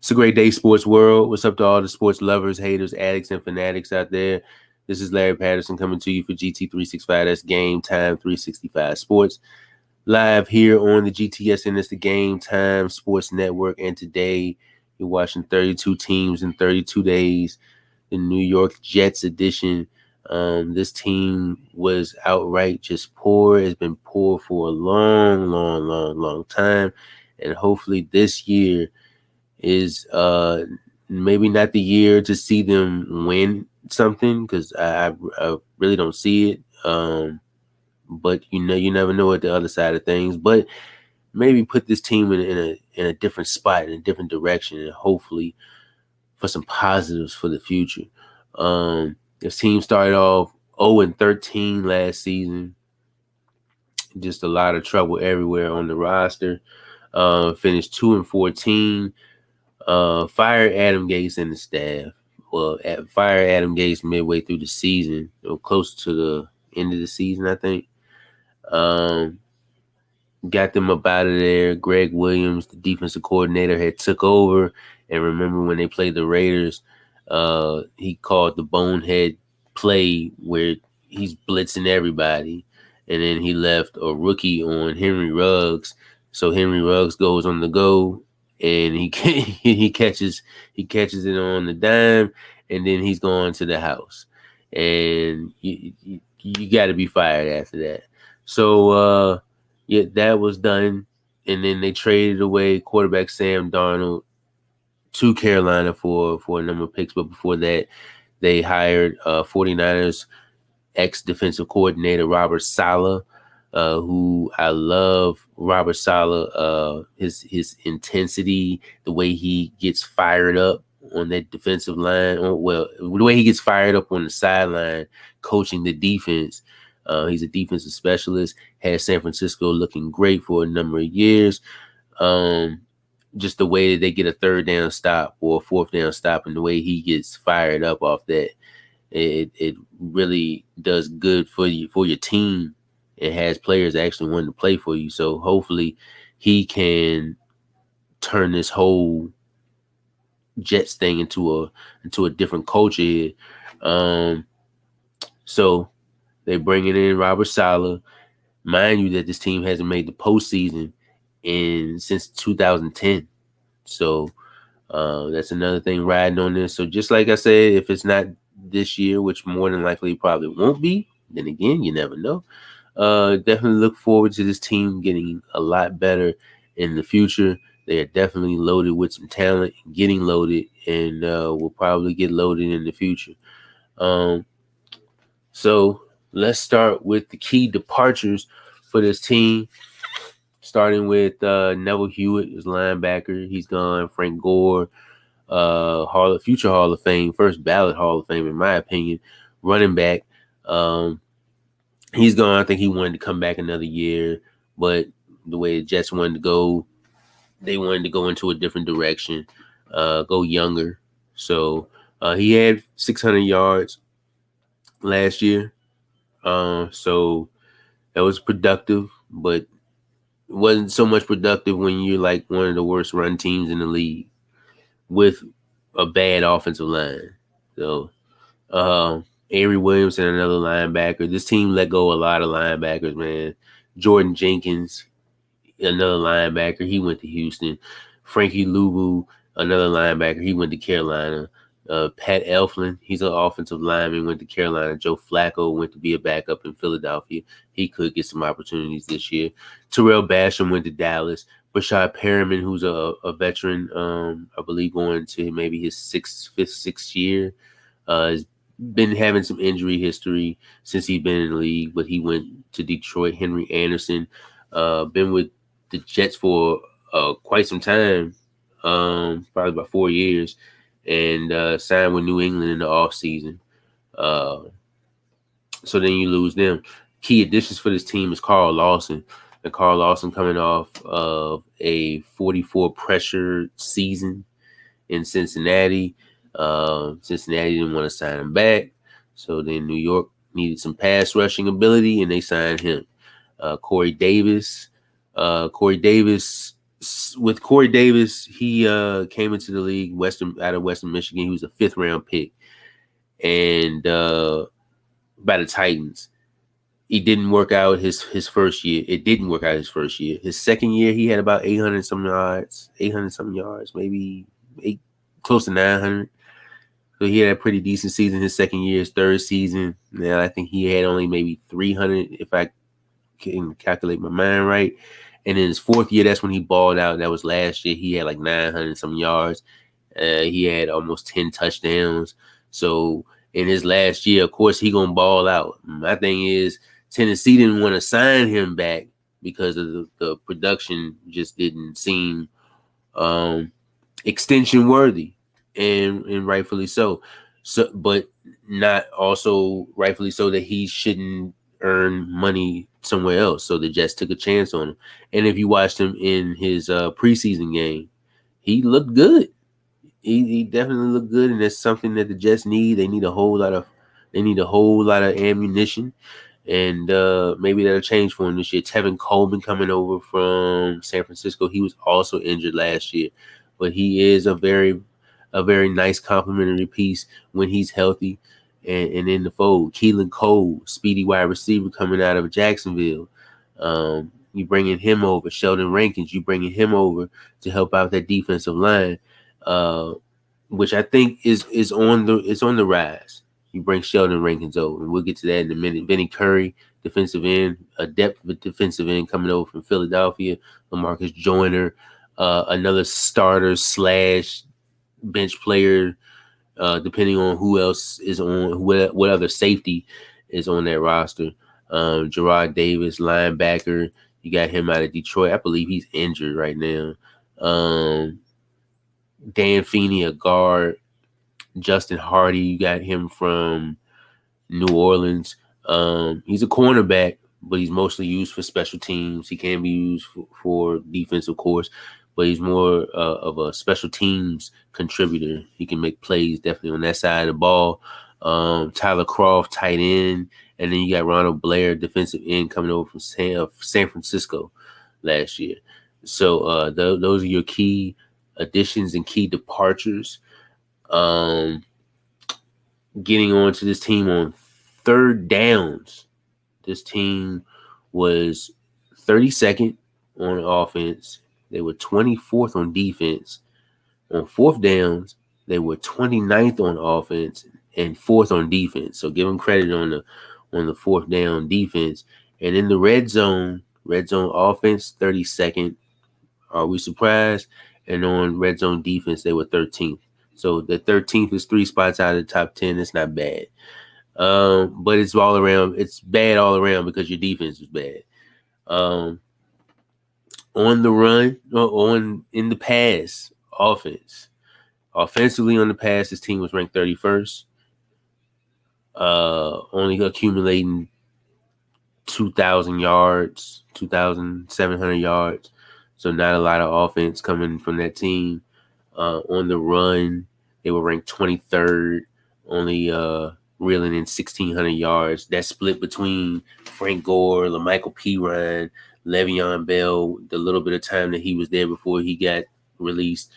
It's a great day, sports world. What's up to all the sports lovers, haters, addicts, and fanatics out there? This is Larry Patterson coming to you for GT365. That's Game Time 365 Sports. Live here on the GTS, and it's the Game Time Sports Network. And today, you're watching 32 teams in 32 days, the New York Jets edition. This team was outright just poor. It's been poor for a long time. And hopefully this year is maybe not the year to see them win something, because I really don't see it. But you never know at the other side of things. But maybe put this team in a different spot, in a different direction, and hopefully for some positives for the future. This team started off 0-13 last season. Just a lot of trouble everywhere on the roster. Finished 2-14. Fired Adam Gase and the staff. Well, fired Adam Gase midway through the season, or close to the end of the season, I think. Got them up out of there. Greg Williams, the defensive coordinator, had took over. And remember when they played the Raiders, he called the bonehead play where he's blitzing everybody. And then he left a rookie on Henry Ruggs. So Henry Ruggs goes on the go, and he catches it on the dime, and then he's going to the house. And you got to be fired after that. So, that was done. And then they traded away quarterback Sam Darnold to Carolina for a number of picks. But before that, they hired 49ers ex-defensive coordinator Robert Saleh, who I love. Robert Saleh, his intensity, the way he gets fired up on that defensive line. Well, the way he gets fired up on the sideline coaching the defense. He's a defensive specialist, had San Francisco looking great for a number of years. Just the way that they get a third down stop or a fourth down stop, and the way he gets fired up off that, it really does good for your team. It has players actually wanting to play for you. So hopefully he can turn this whole Jets thing into a different culture. So they're bringing in Robert Saleh. Mind you that this team hasn't made the postseason since 2010. So that's another thing riding on this. So just like I said, if it's not this year, which more than likely it probably won't be, then again, you never know. Definitely look forward to this team getting a lot better in the future. They are definitely loaded with some talent, getting loaded, and will probably get loaded in the future. So let's start with the key departures for this team, starting with Neville Hewitt, his linebacker. He's gone. Frank Gore, future Hall of Fame, first ballot Hall of Fame, in my opinion, running back. He's gone. I think he wanted to come back another year, but the way the Jets wanted to go, they wanted to go into a different direction, go younger. So he had 600 yards last year. So that was productive, but it wasn't so much productive when you're like one of the worst run teams in the league with a bad offensive line. So Avery Williamson, another linebacker. This team let go a lot of linebackers, man. Jordan Jenkins, another linebacker. He went to Houston. Frankie Luvu, another linebacker. He went to Carolina. Pat Elflein, he's an offensive lineman, went to Carolina. Joe Flacco went to be a backup in Philadelphia. He could get some opportunities this year. Terrell Basham went to Dallas. Rashad Perriman, who's a veteran, I believe going to maybe his sixth year, has been having some injury history since he's been in the league, but he went to Detroit. Henry Anderson, been with the Jets for quite some time, probably about 4 years, and signed with New England in the offseason. So then you lose them. Key additions for this team is Carl Lawson. And Carl Lawson coming off of a 44 pressure season in Cincinnati. Cincinnati didn't want to sign him back. So then New York needed some pass rushing ability, and they signed him. Corey Davis. Corey Davis with Corey Davis, he came into the league out of Western Michigan. He was a 5th-round pick, and by the Titans. He didn't work out his first year. It didn't work out his first year. His second year, he had about 800 some yards, maybe close to 900. So he had a pretty decent season his second year. His third season, now I think he had only maybe 300, if I can calculate my mind right. And in his fourth year, that's when he balled out. That was last year. He had like 900 some yards. He had almost 10 touchdowns. So in his last year, of course, he gonna ball out. My thing is, Tennessee didn't want to sign him back because of the production just didn't seem extension worthy, and rightfully so. So, but not also rightfully so that he shouldn't earn money somewhere else. So the Jets took a chance on him. And if you watched him in his preseason game, he looked good. He definitely looked good, and that's something that the Jets need. They need a whole lot of ammunition, and maybe that'll change for him this year. Tevin Coleman coming over from San Francisco. He was also injured last year, but he is a very nice complimentary piece when he's healthy and in the fold. Keelan Cole, speedy wide receiver coming out of Jacksonville. You bringing him over. Sheldon Rankins, you bringing him over to help out that defensive line, which I think is on the rise. You bring Sheldon Rankins over, and we'll get to that in a minute. Vinny Curry, defensive end, a depth defensive end coming over from Philadelphia. LaMarcus Joyner, another starter / bench player, depending on who else is on, what other safety is on that roster. Gerard Davis, linebacker, you got him out of Detroit. I believe he's injured right now. Dan Feeney, a guard. Justin Hardy, you got him from New Orleans. He's a cornerback, but he's mostly used for special teams. He can be used for defense, of course, but he's more of a special teams contributor. He can make plays definitely on that side of the ball. Tyler Croft, tight end, and then you got Ronald Blair, defensive end, coming over from San Francisco last year. So those are your key additions and key departures. Getting onto this team on third downs. This team was 32nd on offense. They were 24th on defense. On fourth downs, they were 29th on offense and 4th on defense. So give them credit on the fourth down defense. And in the red zone offense, 32nd. Are we surprised? And on red zone defense, they were 13th. So the 13th is 3 spots out of the top 10. It's not bad. But it's all around. It's bad all around because your defense is bad. On the run, in the pass offense. Offensively on the pass, this team was ranked 31st. Only accumulating 2,000 yards, 2,700 yards. So not a lot of offense coming from that team. On the run, they were ranked 23rd, only reeling in 1,600 yards. That split between Frank Gore, LaMichael Pirine, Le'Veon Bell, the little bit of time that he was there before he got released,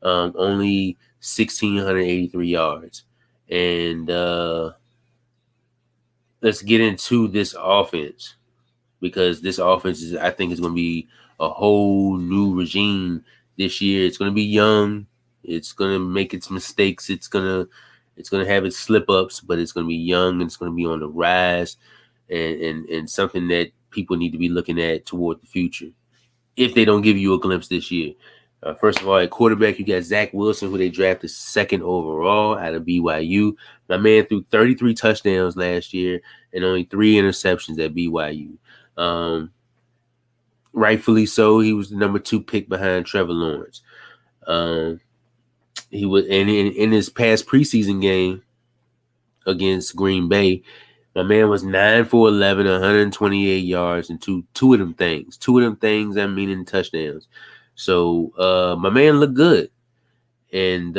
only 1,683 yards. And let's get into this offense, because this offense I think is going to be a whole new regime this year. It's going to be young. It's going to make its mistakes. It's going to have its slip ups, but it's going to be young and it's going to be on the rise, and something that people need to be looking at toward the future if they don't give you a glimpse this year. First of all, at quarterback, you got Zach Wilson, who they drafted 2nd overall out of BYU. My man threw 33 touchdowns last year and only 3 interceptions at BYU. Rightfully so. He was the number 2 pick behind Trevor Lawrence. He was, and in his past preseason game against Green Bay, my man was 9 for 11, 128 yards, and two of them things. I'm meaning touchdowns. So my man looked good, and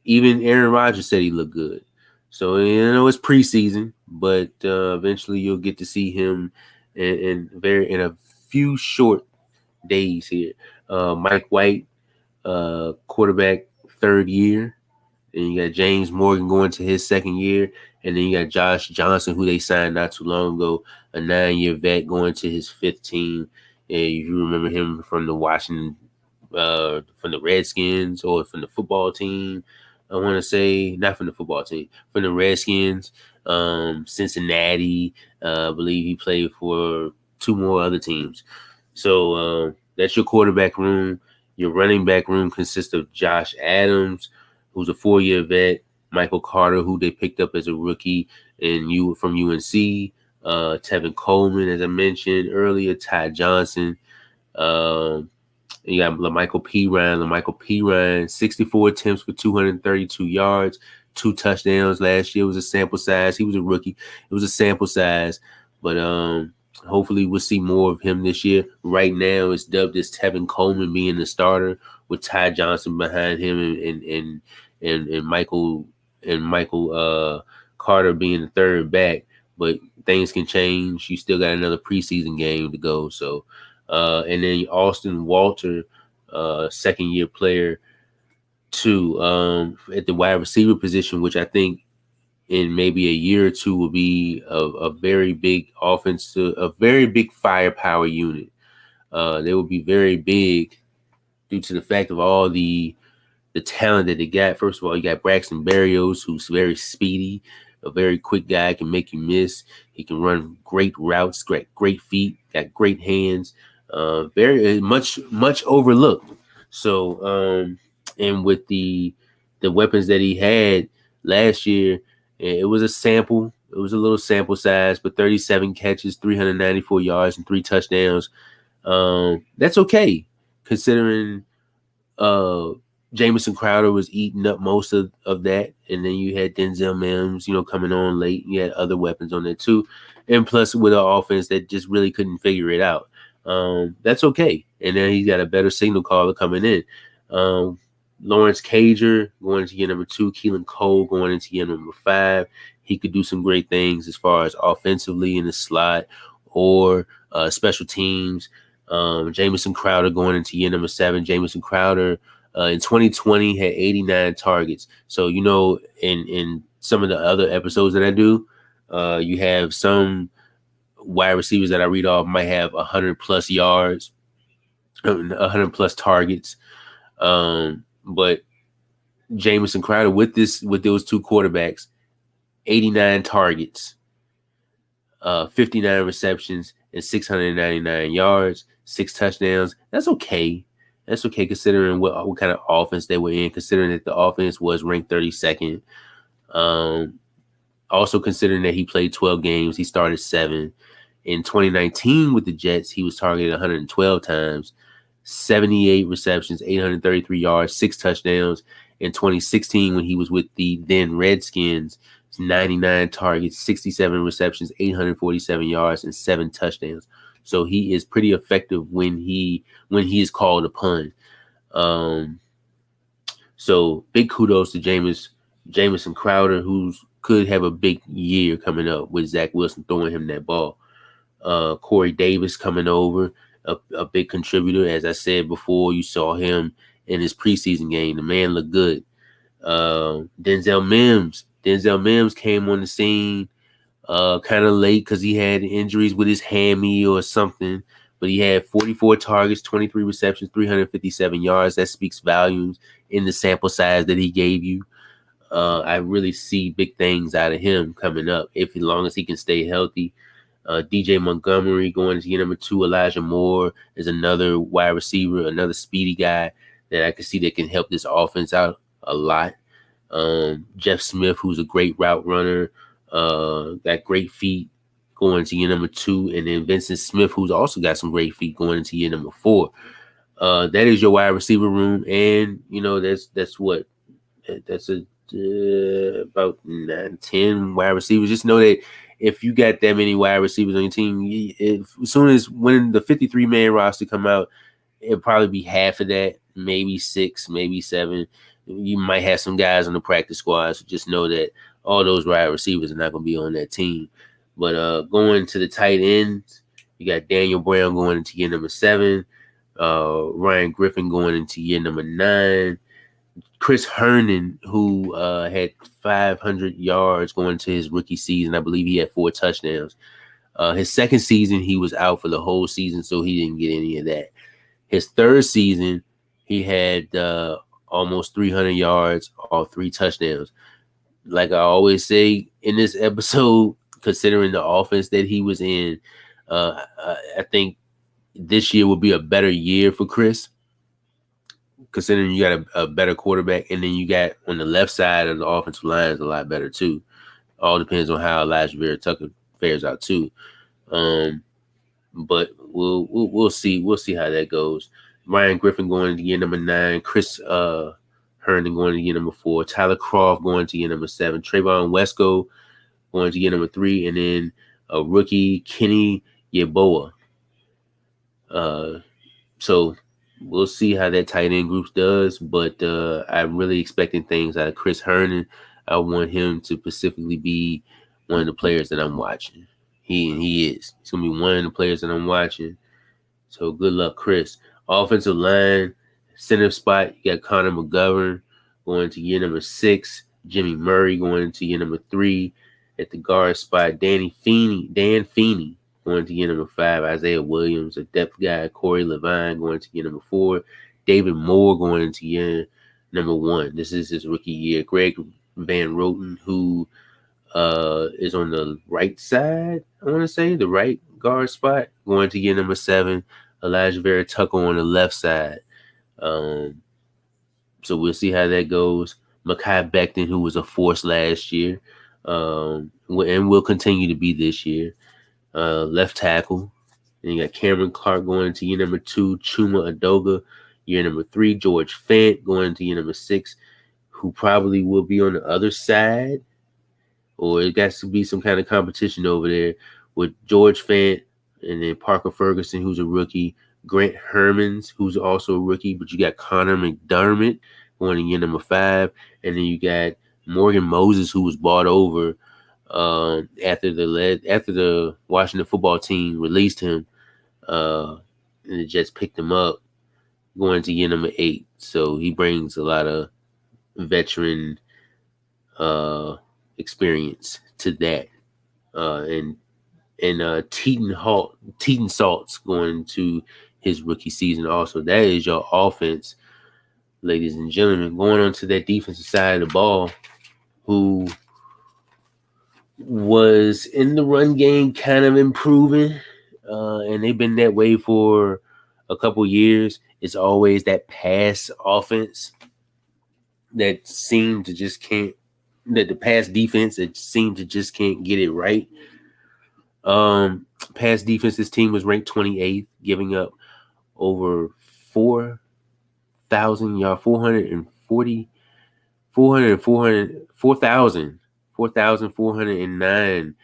even Aaron Rodgers said he looked good. So it's preseason, but eventually you'll get to see him in a few short days here. Mike White, quarterback, third year. Then you got James Morgan going to his second year. And then you got Josh Johnson, who they signed not too long ago, a 9-year vet going to his fifth team. And if you remember him from the from the Redskins or from the football team, I want to say, not from the football team, from the Redskins, Cincinnati. I believe he played for two more other teams. So that's your quarterback room. Your running back room consists of Josh Adams, who's a 4-year vet, Michael Carter, who they picked up as a rookie from UNC, Tevin Coleman, as I mentioned earlier, Ty Johnson. You got LaMichael P. Ryan, 64 attempts for 232 yards, 2 touchdowns last year. It was a sample size. He was a rookie. It was a sample size, but hopefully we'll see more of him this year. Right now, it's dubbed as Tevin Coleman being the starter with Ty Johnson behind him and Michael Carter being the third back. But things can change. You still got another preseason game to go. So, and then Austin Walter, second year player, too, at the wide receiver position, which I think in maybe a year or two will be a very big offense, a very big firepower unit. They will be very big due to the fact of all the talent that they got. First of all, you got Braxton Berrios, who's very speedy, a very quick guy, can make you miss. He can run great routes, great feet, got great hands. Very much overlooked. So, and with the weapons that he had last year, it was a sample. It was a little sample size, but 37 catches, 394 yards, and 3 touchdowns. That's okay, considering Jamison Crowder was eating up most of that. And then you had Denzel Mims, coming on late. You had other weapons on there too. And plus with an offense that just really couldn't figure it out. That's okay. And then he's got a better signal caller coming in. Lawrence Cager going into year number 2. Keelan Cole going into year number 5. He could do some great things as far as offensively in the slot or special teams. Jamison Crowder going into year number 7. Jamison Crowder in 2020 had 89 targets. So, in some of the other episodes that I do, you have some wide receivers that I read off might have 100 plus yards, 100 plus targets. But Jamison Crowder with those two quarterbacks, 89 targets, 59 receptions, and 699 yards, 6 touchdowns. That's okay. That's okay considering what kind of offense they were in, considering that the offense was ranked 32nd. Also considering that he played 12 games, he started 7. In 2019 with the Jets, he was targeted 112 times, 78 receptions, 833 yards, 6 touchdowns. In 2016, when he was with the then Redskins, 99 targets, 67 receptions, 847 yards, and 7 touchdowns. So he is pretty effective when he is called upon. So big kudos to Jamison Crowder, who could have a big year coming up with Zach Wilson throwing him that ball. Corey Davis coming over, a big contributor. As I said before, you saw him in his preseason game. The man looked good. Denzel Mims came on the scene kind of late because he had injuries with his hammy or something. But he had 44 targets, 23 receptions, 357 yards. That speaks volumes in the sample size that he gave you. I really see big things out of him coming up, as long as he can stay healthy. DJ Montgomery going into year number 2. Elijah Moore is another wide receiver, another speedy guy that I can see that can help this offense out a lot. Jeff Smith, who's a great route runner, got great feet going into year number 2. And then Vincent Smith, who's also got some great feet going into year number 4. That is your wide receiver room. And, that's about 9-10 wide receivers. Just know that if you got that many wide receivers on your team, as soon as when the 53-man roster come out, it'll probably be half of that, maybe 6, maybe 7. You might have some guys on the practice squad, so just know that all those wide receivers are not going to be on that team. But going to the tight ends, you got Daniel Brown going into year number 7. Ryan Griffin going into year number 9. Chris Herndon, who had 500 yards going into his rookie season. I believe he had 4 touchdowns. His second season, he was out for the whole season, so he didn't get any of that. His third season, he had almost 300 yards, all 3 touchdowns. Like I always say in this episode, considering the offense that he was in, I think this year will be a better year for Chris, considering you got a better quarterback, and then you got on the left side of the offensive line is a lot better too. All depends on how Elijah Vera Tucker fares out too. But we'll see how that goes. Ryan Griffin going to year number 9. Chris Herndon going to year number 4. Tyler Croft going to year number 7. Trayvon Wesco going to year number 3, and then a rookie Kenny Yeboah. So we'll see how that tight end group does, but I'm really expecting things out of Chris Herndon. I want him to specifically be one of the players that I'm watching. He is. He's gonna be one of the players that I'm watching. So good luck, Chris. Offensive line, center spot, you got Connor McGovern going to year number 6. Jimmy Murray going to year number 3. At the guard spot, Dan Feeney going to year number 5. Isaiah Williams, a depth guy. Corey Levine going to year number 4. David Moore going into year number 1. This is his rookie year. Greg Van Roten, who is on the right side, I want to say, the right guard spot, going to year number 7. Elijah Vera Tucker on the left side. So we'll see how that goes. Mekhi Becton, who was a force last year, and will continue to be this year. Left tackle. Then you got Cameron Clark going into year number 2. Chuma Adoga, year number 3. George Fant going into year number 6, who probably will be on the other side, or it got to be some kind of competition over there with George Fant and then Parker Ferguson, who's a rookie. Grant Hermans, who's also a rookie, but you got Connor McDermott going in year number 5, and then you got Morgan Moses, who was bought over after the Washington football team released him, and the Jets picked him up, going to year number 8. So he brings a lot of veteran experience to that, and Teaton Salts going to his rookie season also. That is your offense, ladies and gentlemen. Going on to that defensive side of the ball, who was in the run game kind of improving, and they've been that way for a couple years. It's always that pass offense that seemed to just can't, that the pass defense that seemed to just can't get it right. Pass defense, this team was ranked 28th, giving up over 4,000 yards, 4,409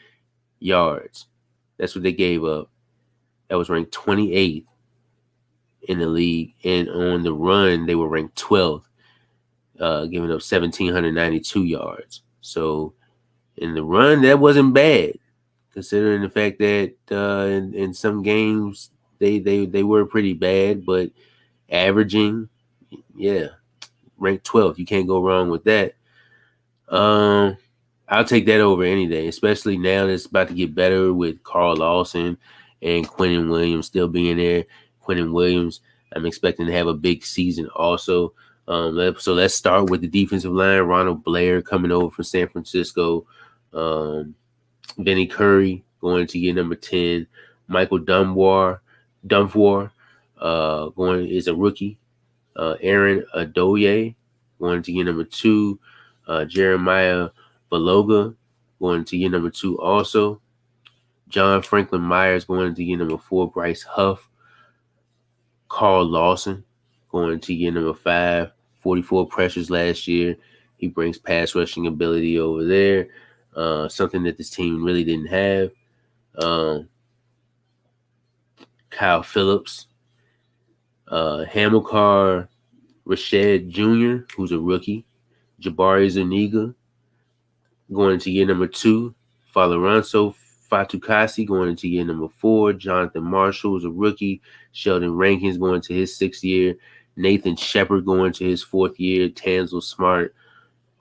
yards. That's what they gave up. That was ranked 28th in the league. And on the run, they were ranked 12th, giving up 1,792 yards. So in the run, that wasn't bad, considering the fact that in some games they were pretty bad, but averaging, yeah, ranked 12th. You can't go wrong with that. I'll take that over any day, especially now that it's about to get better with Carl Lawson and Quentin Williams still being there. Quentin Williams, I'm expecting to have a big season also. So let's start with the defensive line. Ronald Blair coming over from San Francisco. Vinny Curry going to year number 10. Michael Dumfwar is a rookie. Aaron Adoye going to year number 2. Jeremiah Valoga going to year number 2 also. John Franklin Myers going to year number 4. Bryce Huff. Carl Lawson going to year number 5. 44 pressures last year. He brings pass rushing ability over there, something that this team really didn't have. Kyle Phillips. Hamilcar Rashed Jr., who's a rookie. Jabari Zuniga going to year number 2. Faloranso Fatukasi going into year number 4. Jonathan Marshall is a rookie. Sheldon Rankins going into his 6th year. Nathan Shepard going into his 4th year. Tanzel Smart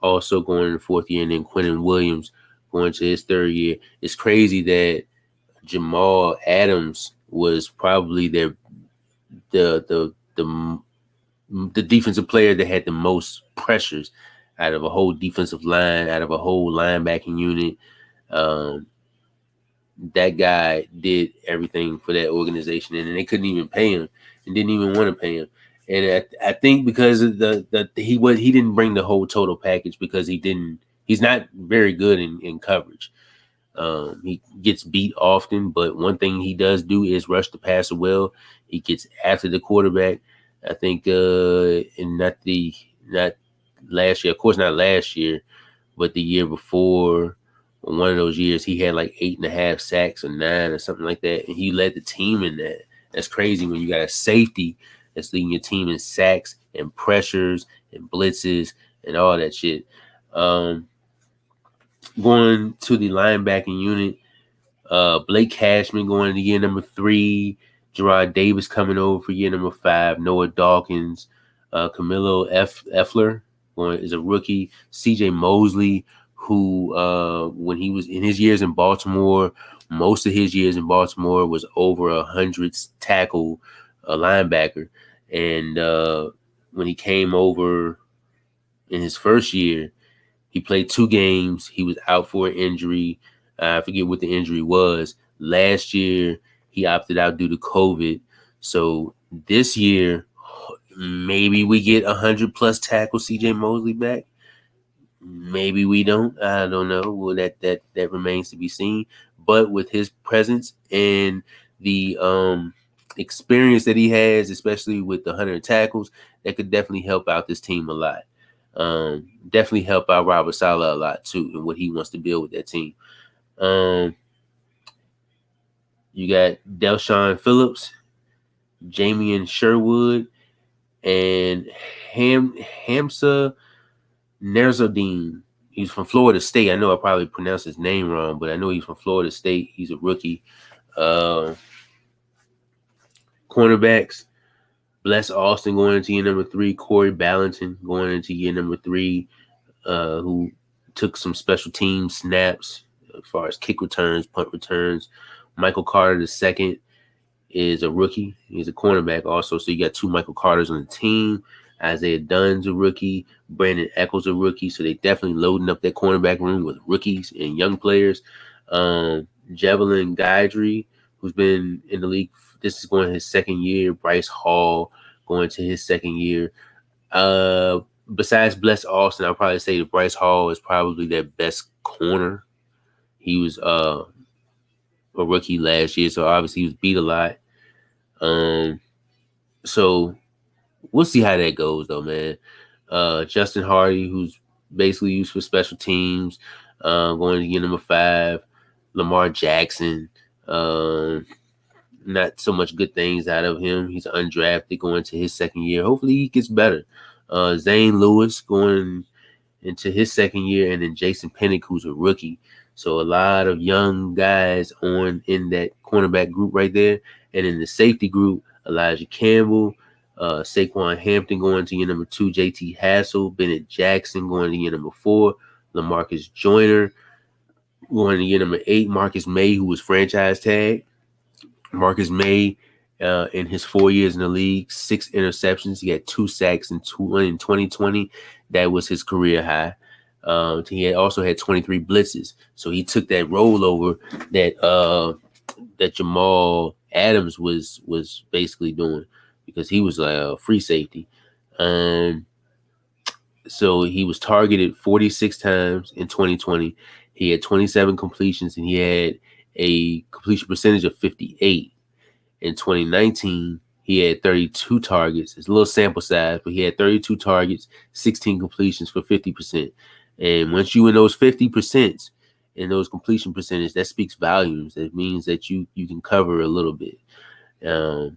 also going in the 4th year. And then Quentin Williams going to his 3rd year. It's crazy that Jamal Adams was probably the defensive player that had the most pressures out of a whole defensive line, out of a whole linebacking unit. Um, that guy did everything for that organization, and they couldn't even pay him, and didn't even want to pay him. And I think because of he didn't bring the whole total package because he's not very good in coverage. He gets beat often, but one thing he does do is rush the passer well. He gets after the quarterback. I think, and not last year, of course, not last year, but the year before, one of those years, he had like 8.5 sacks or 9 or something like that, and he led the team in that. That's crazy when you got a safety that's leading your team in sacks and pressures and blitzes and all that shit. Going to the linebacking unit, Blake Cashman going into year number 3. Gerard Davis coming over for year number 5. Noah Dawkins. Camilo Effler is a rookie. C.J. Mosley, who when he was in his years in Baltimore, most of his years in Baltimore was over 100 tackle linebacker. And when he came over in his first year, he played 2 games. He was out for an injury. I forget what the injury was. Last year, he opted out due to COVID. So this year, maybe we get 100+ tackle CJ Mosley back. Maybe we don't. I don't know. Well, that remains to be seen. But with his presence and the experience that he has, especially with the 100 tackles, that could definitely help out this team a lot. Definitely help out Robert Saleh a lot too, and what he wants to build with that team. You got Delshon Phillips, Jamian Sherwood, and Hamza Nerzadine. He's from Florida State. I know I probably pronounced his name wrong, but I know he's from Florida State. He's a rookie. Cornerbacks, Bless Austin going into year number 3. Corey Ballanton going into year number 3, who took some special team snaps as far as kick returns, punt returns. Michael Carter II is a rookie. He's a cornerback also. So you got 2 Michael Carters on the team. Isaiah Dunn's a rookie. Brandon Eccles a rookie. So they definitely loading up that cornerback room with rookies and young players. Javelin Guidry, who's been in the league. This is going his 2nd year. Bryce Hall going to his 2nd year. Besides Bless Austin, I'll probably say that Bryce Hall is probably their best corner. He was a rookie last year, so obviously he was beat a lot. So we'll see how that goes, though, man. Justin Hardy, who's basically used for special teams, going to year number 5. Lamar Jackson, not so much good things out of him. He's undrafted going to his 2nd year. Hopefully he gets better. Zane Lewis going into his 2nd year, and then Jason Pennick, who's a rookie. So a lot of young guys in that cornerback group right there. And in the safety group, Elijah Campbell, Saquon Hampton going to year number 2, JT Hassel, Bennett Jackson going to year number 4, LaMarcus Joyner going to year number 8, Marcus May, who was franchise tag. Marcus May, in his 4 years in the league, 6 interceptions. He had 2 sacks in 2020. That was his career high. He had also had 23 blitzes. So he took that rollover that Jamal Adams was basically doing, because he was a free safety. So he was targeted 46 times in 2020. He had 27 completions, and he had a completion percentage of 58. In 2019, he had 32 targets. It's a little sample size, but he had 32 targets, 16 completions for 50%. And once you in those 50% in those completion percentage, that speaks volumes. That means that you can cover a little bit. And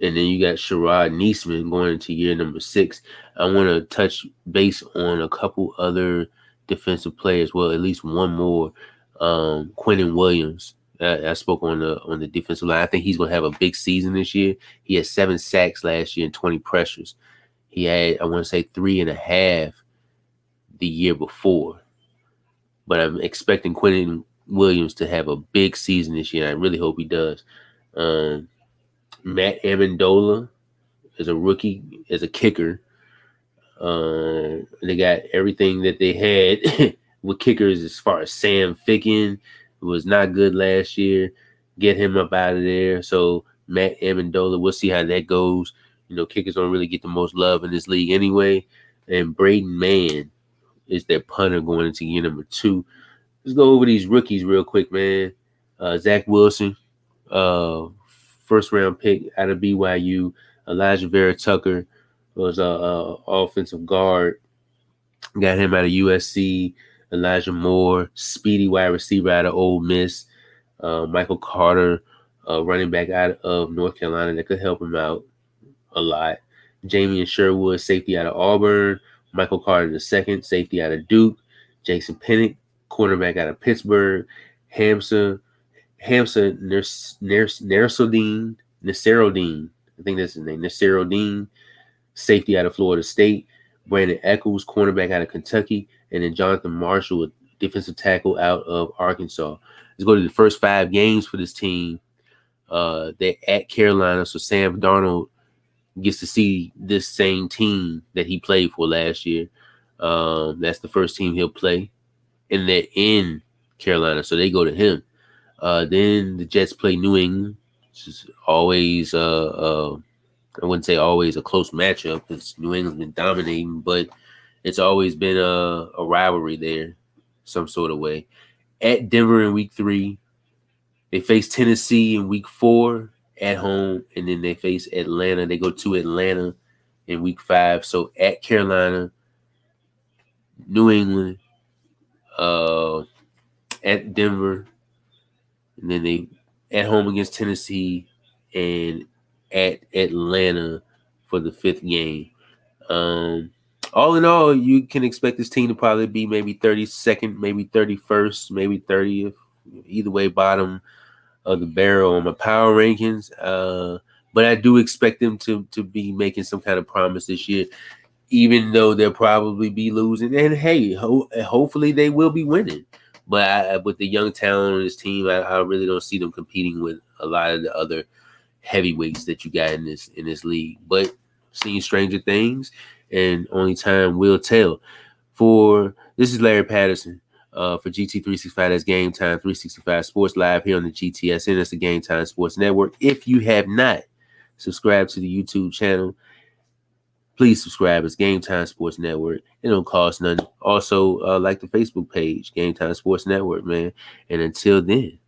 then you got Sherrod Neesman going into year number 6. I want to touch base on a couple other defensive players. Well, at least one more. Quentin Williams. I spoke on the defensive line. I think he's gonna have a big season this year. He had 7 sacks last year and 20 pressures. He had, I want to say, 3.5 the year before. But I'm expecting Quentin Williams to have a big season this year. I really hope he does. Matt Amendola is a rookie, as a kicker. They got everything that they had with kickers as far as Sam Ficken, who was not good last year. Get him up out of there. So Matt Amendola, we'll see how that goes. Kickers don't really get the most love in this league anyway. And Braden Mann is their punter going into year number 2. Let's go over these rookies real quick, man. Zach Wilson, first round pick out of BYU. Elijah Vera Tucker was a offensive guard. Got him out of USC. Elijah Moore, speedy wide receiver out of Ole Miss. Michael Carter, running back out of North Carolina that could help him out a lot. Jamie Sherwood, safety out of Auburn. Michael Carter II, safety out of Duke. Jason Pennick, cornerback out of Pittsburgh. Hamza Nasruddin, I think that's his name, Nasruddin, safety out of Florida State. Brandon Eccles, cornerback out of Kentucky. And then Jonathan Marshall, defensive tackle out of Arkansas. Let's go to the first 5 games for this team. They're at Carolina, so Sam Darnold gets to see this same team that he played for last year. That's the first team he'll play. And they're in Carolina, so they go to him. Then the Jets play New England, which is always, I wouldn't say always a close matchup because New England's been dominating, but it's always been a rivalry there, some sort of way. At Denver in week 3, they face Tennessee in week 4 at home, and then they face Atlanta. They go to Atlanta in week 5. So at Carolina, New England, at Denver, and then they at home against Tennessee, and at Atlanta for the 5th game. All in all, you can expect this team to probably be maybe 32nd, maybe 31st, maybe 30th. Either way, bottom of the barrel on my power rankings. But I do expect them to be making some kind of promise this year, even though they'll probably be losing. And hey, hopefully they will be winning. But with the young talent on this team, I really don't see them competing with a lot of the other heavyweights that you got in this league. But seeing stranger things, and only time will tell. This is Larry Patterson for GT365. That's Game Time 365 Sports Live here on the GTSN. That's the Game Time Sports Network. If you have not subscribed to the YouTube channel, please subscribe. It's Game Time Sports Network. It don't cost nothing. Also, like the Facebook page, Game Time Sports Network, man. And until then,